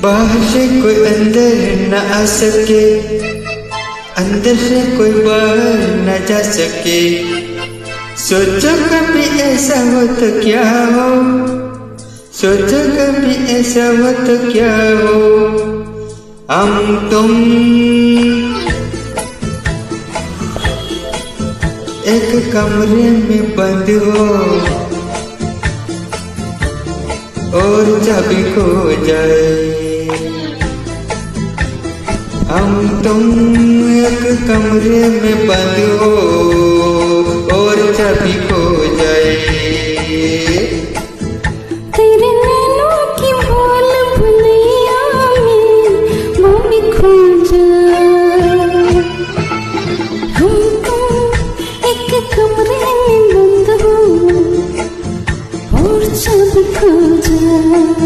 बाहर से कोई अंदर न आ सके, अंदर से कोई बाहर न जा सके। सोचो कभी ऐसा हो तो क्या हो, सोचो कभी ऐसा हो तो क्या हो। हम तुम एक कमरे में बंद हो और चाबी खो जाए। हम तुम एक कमरे में बंद हो और चाबी खो जाए। तेरे नैनों की भूल भुलैया में वो भी खो जाए। हम तुम एक कमरे में बंद हो और चाबी खो जाए।